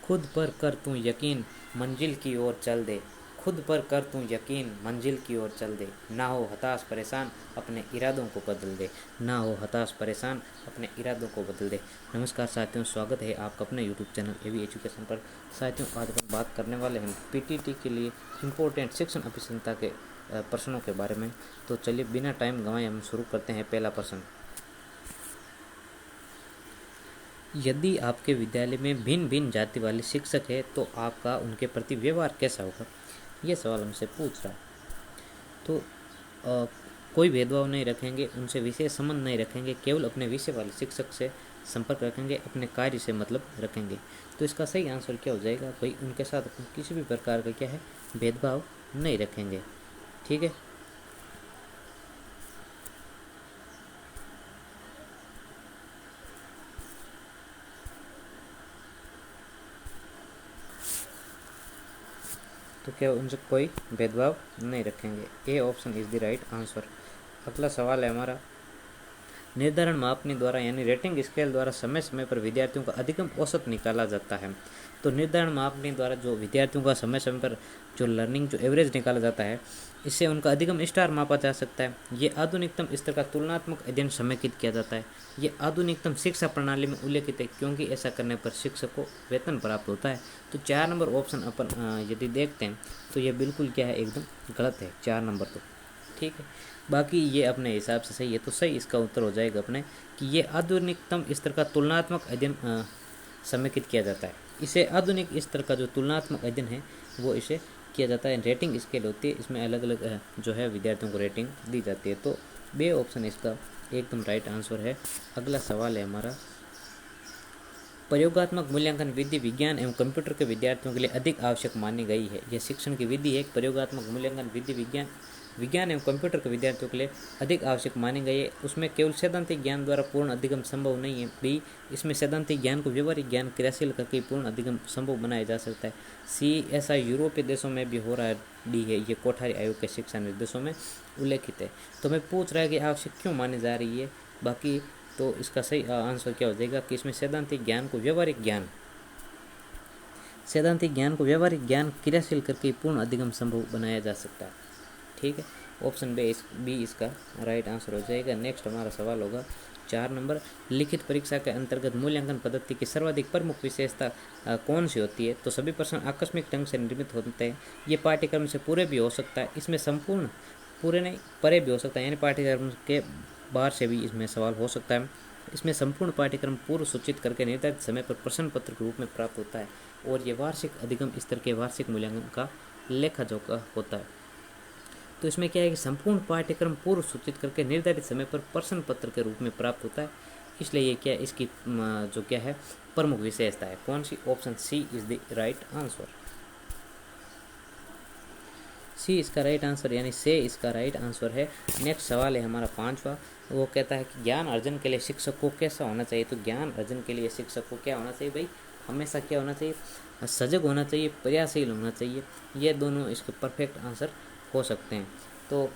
खुद पर कर तू यकीन मंजिल की ओर चल दे, खुद पर कर तू यकीन मंजिल की ओर चल दे, ना हो हताश परेशान अपने इरादों को बदल दे, ना हो हताश परेशान अपने इरादों को बदल दे। नमस्कार साथियों, स्वागत है आपका अपने यूट्यूब चैनल एवी एजुकेशन पर। साथियों, आज हम बात करने वाले हैं पीटीटी के लिए इम्पोर्टेंट शिक्षण अभियंता के प्रश्नों के बारे में। तो चलिए बिना टाइम गंवाए हम शुरू करते हैं। पहला प्रश्न, यदि आपके विद्यालय में भिन्न भिन्न जाति वाले शिक्षक हैं तो आपका उनके प्रति व्यवहार कैसा होगा? ये सवाल हमसे पूछ रहा है। तो कोई भेदभाव नहीं रखेंगे, उनसे विशेष संबंध नहीं रखेंगे, केवल अपने विषय वाले शिक्षक से संपर्क रखेंगे, अपने कार्य से मतलब रखेंगे। तो इसका सही आंसर क्या हो जाएगा? भाई उनके साथ किसी भी प्रकार का क्या है, भेदभाव नहीं रखेंगे। ठीक है। तो क्या उनसे कोई भेदभाव नहीं रखेंगे? A option is the right answer. अगला सवाल है हमारा, निर्धारण मापनी द्वारा यानी रेटिंग स्केल द्वारा समय समय पर विद्यार्थियों का अधिकतम औसत निकाला जाता है। तो निर्धारण मापनी द्वारा जो विद्यार्थियों का समय समय पर जो लर्निंग जो एवरेज निकाला जाता है, इससे उनका अधिकतम स्टार मापा जा सकता है। ये आधुनिकतम स्तर का तुलनात्मक अध्ययन समेकित किया जाता है। ये आधुनिकतम शिक्षा प्रणाली में उल्लेखित है, क्योंकि ऐसा करने पर शिक्षक को वेतन प्राप्त होता है। तो 4 नंबर ऑप्शन अपन यदि देखते हैं तो ये बिल्कुल क्या है, एकदम गलत है 4 नंबर तो। ठीक है, बाकी ये अपने हिसाब से सही है। तो सही इसका उत्तर हो जाएगा अपने कि ये आधुनिकतम स्तर का तुलनात्मक अध्ययन समेकित किया जाता है। इसे आधुनिक स्तर का जो तुलनात्मक अध्ययन है वो इसे किया जाता है। रेटिंग स्केल होती है, इसमें अलग अलग जो है विद्यार्थियों को रेटिंग दी जाती है। तो बे ऑप्शन इसका एकदम राइट आंसर है। अगला सवाल है हमारा, प्रयोगात्मक मूल्यांकन विधि विज्ञान एवं कंप्यूटर के विद्यार्थियों के लिए अधिक आवश्यक मानी गई है। यह शिक्षण की विधि है। प्रयोगात्मक मूल्यांकन विधि विज्ञान एवं कंप्यूटर के विद्यार्थियों के लिए अधिक आवश्यक मानी गई है। उसमें केवल सैद्धांतिक ज्ञान द्वारा पूर्ण अधिगम संभव नहीं है। बी, इसमें सैद्धांतिक ज्ञान को व्यवहारिक ज्ञान क्रियाशील करके पूर्ण अधिगम संभव बनाया जा सकता है। सी, ऐसा यूरोपीय देशों में भी हो रहा है। डी है, ये कोठारी आयोग के शिक्षा निर्देशों में उल्लेखित है। तो मैं पूछ रहा है कि आवश्यक क्यों मानी जा रही है। बाकी तो इसका सही आंसर क्या हो जाएगा कि इसमें सैद्धांतिक ज्ञान को व्यवहारिक ज्ञान क्रियाशील करके पूर्ण अधिगम संभव बनाया जा सकता है। ठीक है, ऑप्शन बी इसका राइट आंसर हो जाएगा। नेक्स्ट हमारा सवाल होगा 4 नंबर, लिखित परीक्षा के अंतर्गत मूल्यांकन पद्धति की सर्वाधिक प्रमुख विशेषता कौन सी होती है? तो सभी प्रश्न आकस्मिक ढंग से निर्मित होते हैं। ये पाठ्यक्रम से पूरे भी हो सकता है, इसमें संपूर्ण पूरे नहीं परे भी हो सकता है, यानी पाठ्यक्रम के बाहर से भी इसमें सवाल हो सकता है। इसमें संपूर्ण पाठ्यक्रम पूर्व सूचित करके निर्धारित समय पर प्रश्न पत्र के रूप में प्राप्त होता है, और ये वार्षिक अधिगम स्तर के वार्षिक मूल्यांकन का लेखा जोखा होता है। तो इसमें क्या है कि संपूर्ण पाठ्यक्रम पूर्व सूचित करके निर्धारित समय पर प्रश्न पत्र के रूप में प्राप्त होता है, इसलिए ये क्या है, इसकी जो क्या है प्रमुख विशेषता है। कौन सी? Option C is the right answer. C इसका राइट आंसर, यानी से इसका राइट आंसर है। नेक्स्ट सवाल है हमारा 5वां, वो कहता है कि ज्ञान अर्जन के लिए शिक्षक को कैसा होना चाहिए? तो ज्ञान अर्जन के लिए शिक्षक को क्या होना चाहिए भाई? हमेशा क्या होना चाहिए? सजग होना चाहिए, प्रयासशील होना चाहिए। ये दोनों इसके परफेक्ट आंसर हो सकते हैं। तो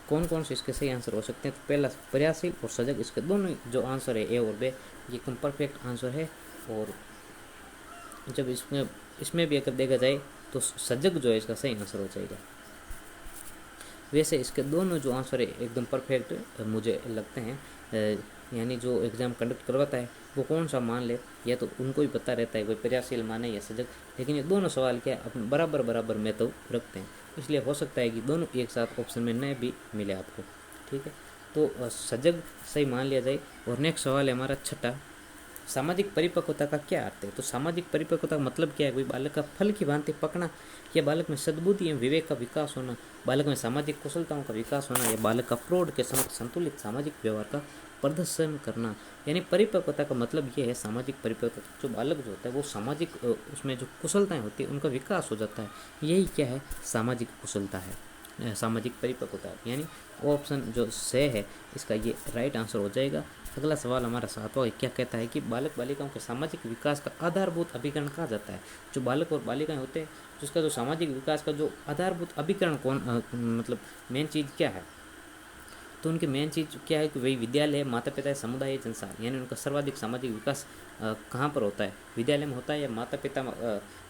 कौन कौन से इसके सही आंसर हो सकते हैं? तो पहला प्रयासशील और सजग, इसके दोनों जो आंसर है ए और बे, ये एकदम परफेक्ट आंसर है। और जब इसमें भी अगर देखा जाए तो सजग जो है इसका सही आंसर हो जाएगा। वैसे इसके दोनों जो आंसर है एकदम परफेक्ट मुझे लगते हैं। यानी जो एग्ज़ाम कंडक्ट करवाता है वो कौन सा मान ले, या तो उनको ही पता रहता है कोई प्रयासशील माने या सजग, लेकिन ये दोनों सवाल क्या अपने बराबर महत्व रखते हैं, इसलिए हो सकता है कि दोनों एक साथ ऑप्शन में न भी मिले आपको। ठीक है, तो सजग सही मान लिया जाए। और नेक्स्ट सवाल है हमारा 6, सामाजिक परिपक्वता का क्या अर्थ है? तो सामाजिक परिपक्वता का मतलब क्या है? कोई बालक का फल की भांति पकना, या बालक में सद्बुद्धि एवं विवेक का विकास होना, बालक में सामाजिक कुशलताओं का विकास होना, या बालक का प्रौढ़ के समय संतुलित सामाजिक व्यवहार का प्रदर्शन करना। यानी परिपक्वता का मतलब ये है, सामाजिक परिपक्वता जो बालक जो होता है वो सामाजिक उसमें जो कुशलताएं होती है उनका विकास हो जाता है, यही क्या है, सामाजिक कुशलता है, सामाजिक परिपक्वता। यानी ऑप्शन जो से है इसका ये राइट आंसर हो जाएगा। अगला सवाल हमारा 7वां क्या कहता है कि बालक बालिकाओं के सामाजिक विकास का आधारभूत अभिकरण कहा जाता है? जो बालक और बालिकाएं होते हैं जिसका जो सामाजिक विकास का जो आधारभूत अभिकरण मतलब मेन चीज़ क्या है? तो उनकी मेन चीज़ क्या है कि वही विद्यालय, माता पिता, समुदाय है, जनसार, यानी उनका सर्वाधिक सामाजिक विकास कहाँ पर होता है, विद्यालय में होता है या माता पिता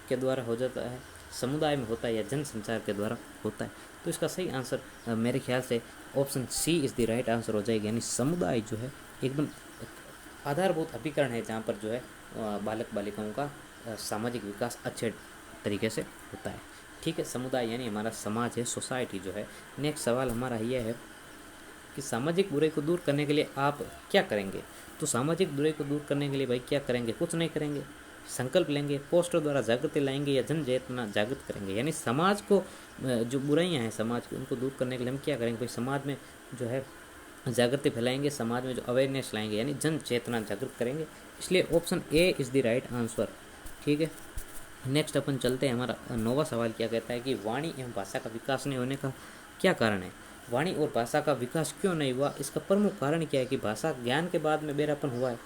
के द्वारा हो जाता है, समुदाय में होता है या जन संचार के द्वारा होता है। तो इसका सही आंसर मेरे ख्याल से option C is the right answer हो जाएगा, यानी समुदाय जो है एकदम आधारभूत अभिकरण है जहाँ पर जो है बालक बालिकाओं का सामाजिक विकास अच्छे तरीके से होता है। ठीक है, समुदाय यानी हमारा समाज है, सोसाइटी जो है। नेक्स्ट सवाल हमारा यह है कि सामाजिक बुराई को दूर करने के लिए आप क्या करेंगे। तो सामाजिक बुराई को दूर करने के लिए भाई क्या करेंगे, कुछ नहीं करेंगे, संकल्प लेंगे, पोस्टर द्वारा जागृति लाएंगे या जन चेतना जागृत करेंगे। यानी समाज को जो बुराइयां हैं समाज की, उनको दूर करने के लिए हम क्या करेंगे भाई, समाज में जो है जागृति फैलाएंगे, समाज में जो अवेयरनेस लाएंगे, यानी जन चेतना जागृत करेंगे। इसलिए option A is the right answer. ठीक है, नेक्स्ट अपन चलते हैं। हमारा 9वां सवाल क्या कहता है कि वाणी एवं भाषा का विकास नहीं होने का क्या कारण है। वाणी और भाषा का विकास क्यों नहीं हुआ, इसका प्रमुख कारण क्या है कि भाषा ज्ञान के बाद में बेरापन हुआ है,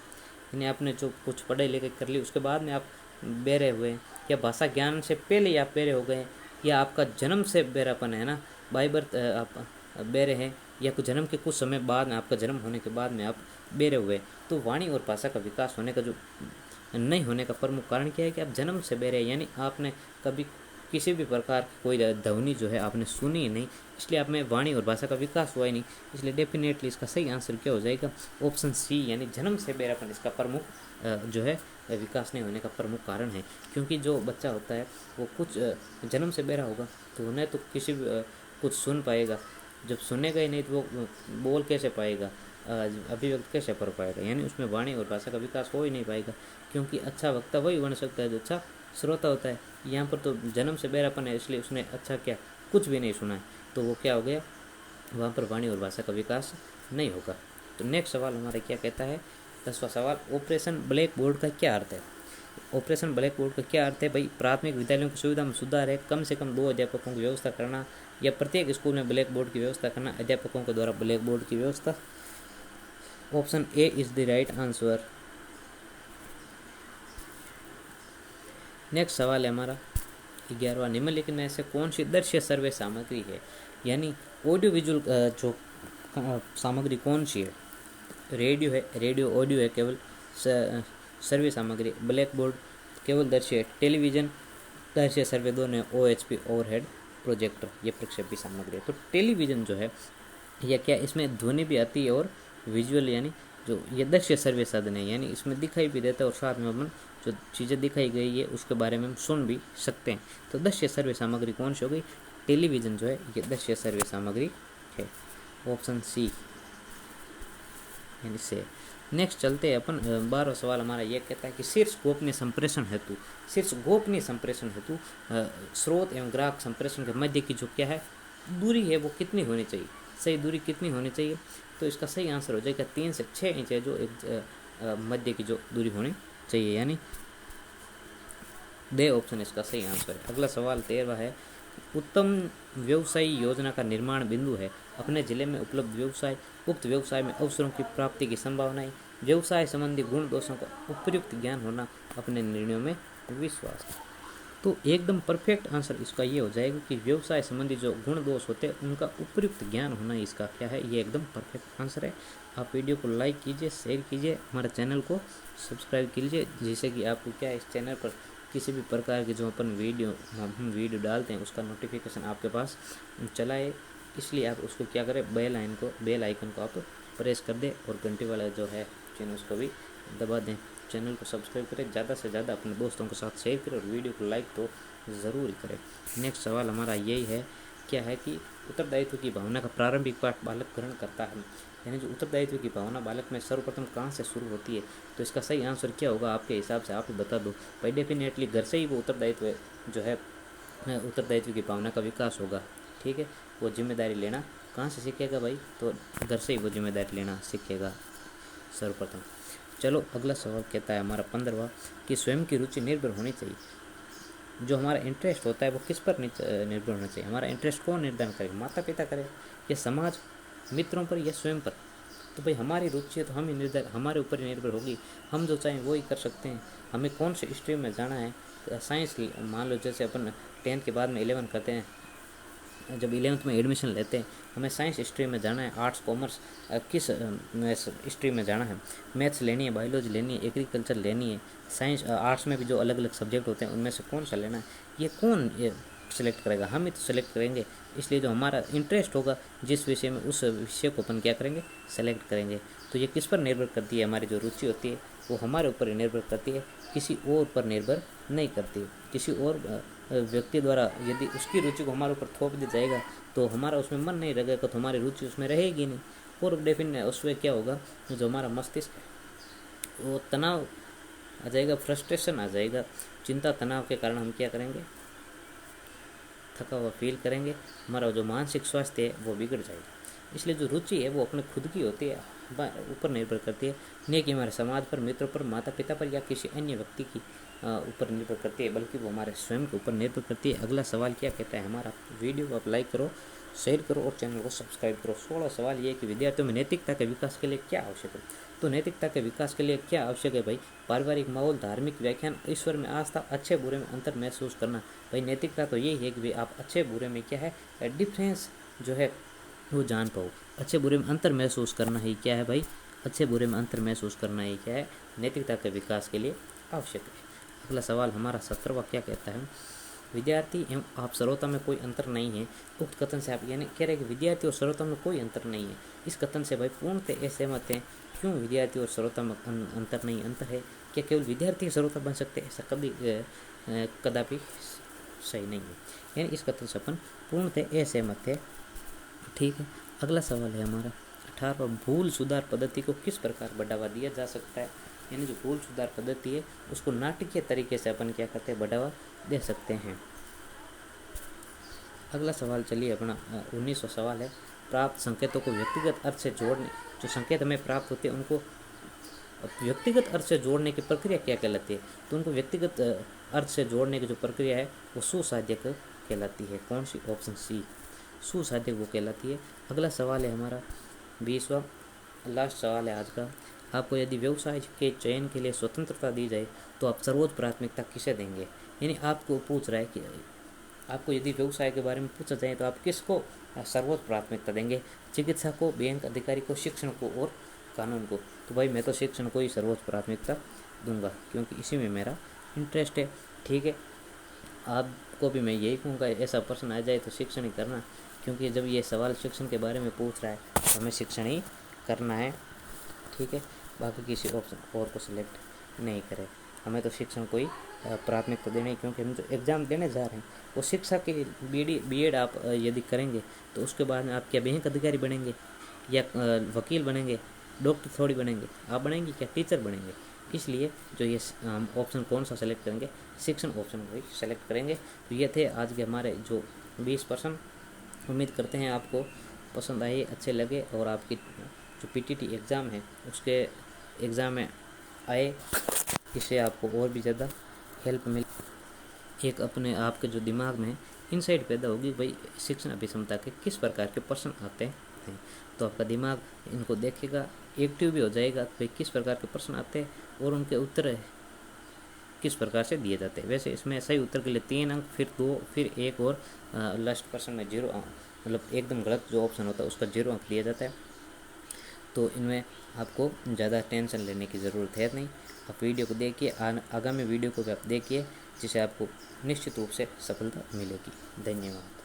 यानी आपने जो कुछ पढ़ाई लिखाई कर ली उसके बाद में आप बेरे हुए हैं, या भाषा ज्ञान से पहले ही आप बेरे हो गए हैं, या आपका जन्म से बेरापन है ना, बाय बर्थ आप बेरे हैं, या कुछ जन्म के कुछ समय बाद में, आपका जन्म होने के बाद में आप बेरे हुए। तो वाणी और भाषा का विकास होने का जो नहीं होने का प्रमुख कारण क्या है कि आप जन्म से बेरे, यानी आपने कभी किसी भी प्रकार की कोई ध्वनि जो है आपने सुनी ही नहीं, इसलिए आप में वाणी और भाषा का विकास हुआ ही नहीं। इसलिए डेफिनेटली इसका सही आंसर क्या हो जाएगा, ऑप्शन सी, यानी जन्म से बेरापन इसका प्रमुख जो है विकास नहीं होने का प्रमुख कारण है। क्योंकि जो बच्चा होता है वो कुछ जन्म से बेरा होगा तो उन्हें तो किसी भी कुछ सुन पाएगा, जब सुनेगा ही नहीं तो वो बोल कैसे पाएगा, अभिव्यक्त कैसे कर पाएगा, यानी उसमें वाणी और भाषा का विकास हो ही नहीं पाएगा। क्योंकि अच्छा वक्ता वही बन सकता है जो अच्छा श्रोता होता है। यहाँ पर तो जन्म से बेरापन है, इसलिए उसने अच्छा क्या कुछ भी नहीं सुना है, तो वो क्या हो गया, वहाँ पर वाणी और भाषा का विकास नहीं होगा। तो नेक्स्ट सवाल हमारे क्या कहता है, 10वां सवाल, ऑपरेशन ब्लैक बोर्ड का क्या अर्थ है। ऑपरेशन ब्लैक बोर्ड का क्या अर्थ है भाई, प्राथमिक विद्यालयों की सुविधा में सुधार है, कम से कम 2 अध्यापकों की व्यवस्था करना, या प्रत्येक स्कूल में ब्लैक बोर्ड की व्यवस्था करना, अध्यापकों के द्वारा ब्लैक बोर्ड की व्यवस्था। Option A is the right answer. Next सवाल है हमारा 11वां, निम्नलिखित में से कौन सी दृश्य सर्वे सामग्री है, यानी ऑडियो विजुअल जो सामग्री कौन सी है। रेडियो है, रेडियो ऑडियो है केवल सर्वे सामग्री, ब्लैक बोर्ड केवल दृश्य है, टेलीविजन दृश्य सर्वे दोनों, OHP ओवरहेड प्रोजेक्टर ये प्रक्षेपी सामग्री है। तो टेलीविजन जो है या क्या इसमें ध्वनि भी आती है और विजुअल, यानी जो ये दृश्य सर्वे साधन है, यानी इसमें दिखाई भी देता है और साथ में अपन जो चीज़ें दिखाई गई है उसके बारे में हम सुन भी सकते हैं। तो दृश्य सर्वे सामग्री कौन सी हो गई, टेलीविज़न जो है ये दृश्य सर्वे सामग्री है, ऑप्शन सी यानी से। नेक्स्ट चलते हैं अपन 12वां सवाल हमारा ये कहता है कि शीर्ष गोपनीय संप्रेषण हेतु, शीर्ष गोपनीय संप्रेषण हेतु स्रोत एवं ग्राहक संप्रेषण के मध्य की जो क्या है दूरी है वो कितनी होनी चाहिए, सही दूरी कितनी होनी चाहिए। तो इसका सही आंसर हो जाएगा 3 से 6 इंच है जो एक मध्य की जो दूरी होनी चाहिए, यानी दे ऑप्शन इसका सही आंसर है। अगला सवाल 13वां है, उत्तम व्यवसायी योजना का निर्माण बिंदु है अपने जिले में उपलब्ध व्यवसाय, उक्त व्यवसाय में अवसरों की प्राप्ति की संभावनाएं, व्यवसाय संबंधी गुण दोषों का उपयुक्त ज्ञान होना, अपने निर्णयों में विश्वास। तो एकदम परफेक्ट आंसर इसका ये हो जाएगा कि व्यवसाय संबंधी जो गुण दोष होते हैं उनका उपयुक्त ज्ञान होना इसका क्या है, ये एकदम परफेक्ट आंसर है। आप वीडियो को लाइक कीजिए, शेयर कीजिए, हमारे चैनल को सब्सक्राइब कीजिए, जिससे कि आपको क्या है इस चैनल पर किसी भी प्रकार की जो अपन हम वीडियो डालते हैं उसका नोटिफिकेशन आपके पास चला है। इसलिए आप उसको क्या करें, बेल आइकन को आप प्रेस कर दें और घंटी वाला जो है चैनल उसको भी दबा दें। चैनल को सब्सक्राइब करें, ज़्यादा से ज़्यादा अपने दोस्तों के साथ शेयर करें और वीडियो को लाइक तो ज़रूर करें। नेक्स्ट सवाल हमारा यही है, क्या है कि उत्तरदायित्व की भावना का प्रारंभिक पाठ बालक ग्रहण करता है, यानी जो उत्तरदायित्व की भावना बालक में सर्वप्रथम कहाँ से शुरू होती है। तो इसका सही आंसर क्या होगा आपके हिसाब से, आप ही बता दो भाई। डेफिनेटली घर से ही वो उत्तरदायित्व जो है उत्तरदायित्व की भावना का विकास होगा। ठीक है, वो जिम्मेदारी लेना कहाँ से सीखेगा भाई, तो घर से ही वो जिम्मेदारी लेना सीखेगा सर्वप्रथम। चलो अगला सवाल कहता है हमारा 15वां कि स्वयं की रुचि निर्भर होनी चाहिए, जो हमारा इंटरेस्ट होता है वो किस पर निर्भर होना चाहिए। हमारा इंटरेस्ट कौन निर्धारण करेगा, माता पिता करे या समाज, मित्रों पर या स्वयं पर। तो भाई हमारी रुचि है तो हम ही हमारे ऊपर ही निर्भर होगी, हम जो चाहें वो ही कर सकते हैं। हमें कौन से स्ट्रीम में जाना है, साइंस मान लो, जैसे अपन 10th के बाद में 11 करते हैं जब 11th में एडमिशन लेते हैं, हमें साइंस स्ट्रीम में जाना है, आर्ट्स कॉमर्स किस स्ट्रीम में जाना है, मैथ्स लेनी है, बायोलॉजी लेनी है, एग्रीकल्चर लेनी है, साइंस आर्ट्स में भी जो अलग अलग सब्जेक्ट होते हैं उनमें से कौन सा लेना है, ये कौन सेलेक्ट करेगा? हम ही तो सेलेक्ट करेंगे। इसलिए जो हमारा इंटरेस्ट होगा जिस विषय में, उस विषय को अपन क्या करेंगे? सेलेक्ट करेंगे। तो ये किस पर निर्भर करती है? हमारी जो रुचि होती है वो हमारे ऊपर ही निर्भर करती है, किसी और पर निर्भर नहीं करती। किसी और व्यक्ति द्वारा यदि उसकी रुचि को हमारे ऊपर थोप दिया जाएगा तो हमारा उसमें मन नहीं लगेगा, तो हमारी रुचि उसमें रहेगी नहीं, और डेफिनेट उसमें क्या होगा, जो हमारा मस्तिष्क वो तनाव आ जाएगा, फ्रस्ट्रेशन आ जाएगा, चिंता तनाव के कारण हम क्या करेंगे? थका हुआ फील करेंगे, हमारा जो मानसिक स्वास्थ्य है वो बिगड़ जाएगा। इसलिए जो रुचि है वो अपने खुद की होती है, ऊपर निर्भर करती है, नहीं कि हमारे समाज पर, मित्रों पर, माता पिता पर या किसी अन्य व्यक्ति की ऊपर निर्भर करती है, बल्कि वो हमारे स्वयं के ऊपर निर्भर करती है। अगला सवाल क्या कहता है हमारा? वीडियो को आप लाइक करो, शेयर करो और चैनल को सब्सक्राइब करो। 16वां सवाल ये है कि विद्यार्थियों में नैतिकता के विकास के लिए क्या आवश्यक है? तो नैतिकता के विकास के लिए क्या आवश्यक है भाई? पारिवारिक माहौल, धार्मिक व्याख्यान, ईश्वर में आस्था, अच्छे बुरे में अंतर महसूस करना। भाई नैतिकता तो यही है कि भाई आप अच्छे बुरे में क्या है, डिफरेंस जो है वो जान पाओ। अच्छे बुरे में अंतर महसूस करना ही क्या है भाई? अच्छे बुरे में अंतर महसूस करना ही क्या है? नैतिकता के विकास के लिए आवश्यक है। अगला सवाल हमारा 17वां क्या कहता है? विद्यार्थी एवं आप सर्वोत्तम में कोई अंतर नहीं है। उक्त कथन से आप यानी कह रहे हैं कि विद्यार्थी और सर्वोत्तम में कोई अंतर नहीं है। इस कथन से भाई पूर्णतः असहमत हैं। क्यों विद्यार्थी और सर्वोत्तम अंतर नहीं? अंतर है। क्या केवल विद्यार्थी सर्वोत्तम बन सकते हैं? ऐसा कदापि सही नहीं है। यानी इस कथन से अपन पूर्णतः असहमत है। ठीक है। अगला सवाल है हमारा 18वां, भूल सुधार पद्धति को किस प्रकार बढ़ावा दिया जा सकता है? यानी जो भूल सुधार पद्धति है उसको नाटकीय तरीके से अपन क्या करते हैं? बढ़ावा दे सकते हैं। अगला सवाल चलिए अपना 19वां सवाल है, प्राप्त संकेतों को व्यक्तिगत अर्थ से जोड़ने, जो संकेत हमें प्राप्त होते हैं उनको व्यक्तिगत अर्थ से जोड़ने की प्रक्रिया क्या कहलाती है? तो उनको व्यक्तिगत अर्थ से जोड़ने की जो प्रक्रिया है वो सुसाध्यक कहलाती है। कौन सी? ऑप्शन सी, सुसाध्यक वो कहलाती है। अगला सवाल है हमारा 20वां, लास्ट सवाल है आज का। आपको यदि व्यवसाय के चयन के लिए स्वतंत्रता दी जाए तो आप सर्वोच्च प्राथमिकता किसे देंगे? यानी आपको पूछ रहा है कि आपको यदि व्यवसाय के बारे में पूछा जाए तो आप किसको सर्वोच्च प्राथमिकता देंगे? चिकित्सा को, बैंक अधिकारी को, शिक्षण को और कानून को? तो भाई मैं तो शिक्षण को ही सर्वोच्च प्राथमिकता दूंगा, क्योंकि इसी में मेरा इंटरेस्ट है। ठीक है, आपको भी मैं यही कहूँगा, ऐसा प्रश्न आ जाए तो शिक्षण ही करना, क्योंकि जब ये सवाल शिक्षण के बारे में पूछ रहा है तो हमें शिक्षण ही करना है। ठीक है, बाकी किसी ऑप्शन और को सिलेक्ट नहीं करें, हमें तो शिक्षण को ही प्राथमिकता देनी है, क्योंकि हम जो एग्ज़ाम देने जा रहे हैं वो शिक्षा के बीएड आप यदि करेंगे तो उसके बाद में आप क्या बैंक अधिकारी बनेंगे या वकील बनेंगे? डॉक्टर थोड़ी बनेंगे, आप बनेंगे क्या? टीचर बनेंगे। इसलिए जो ये ऑप्शन कौन सा सेलेक्ट करेंगे? शिक्षण ऑप्शन को ही सेलेक्ट करेंगे। तो ये थे आज के हमारे जो 20%। उम्मीद करते हैं आपको पसंद आए, अच्छे लगे, और आपकी जो पीटीटी एग्ज़ाम है उसके एग्ज़ाम में आए, इससे आपको और भी ज़्यादा हेल्प मिल, एक अपने आपके जो दिमाग में इनसाइट पैदा होगी, भाई शिक्षण अभिक्षमता के किस प्रकार के प्रश्न आते हैं। तो आपका दिमाग इनको देखेगा, एक्टिव भी हो जाएगा, भाई किस प्रकार के प्रश्न आते हैं और उनके उत्तर किस प्रकार से दिए जाते हैं। वैसे इसमें सही उत्तर के लिए 3 अंक, फिर 2, फिर 1 और लास्ट प्रश्न में 0 अंक, मतलब एकदम गलत जो ऑप्शन होता है उसका 0 अंक दिया जाता है। तो इनमें आपको ज़्यादा टेंशन लेने की ज़रूरत है नहीं। आप वीडियो को देखिए, आगामी वीडियो को भी आप देखिए, जिससे आपको निश्चित रूप से सफलता मिलेगी। धन्यवाद।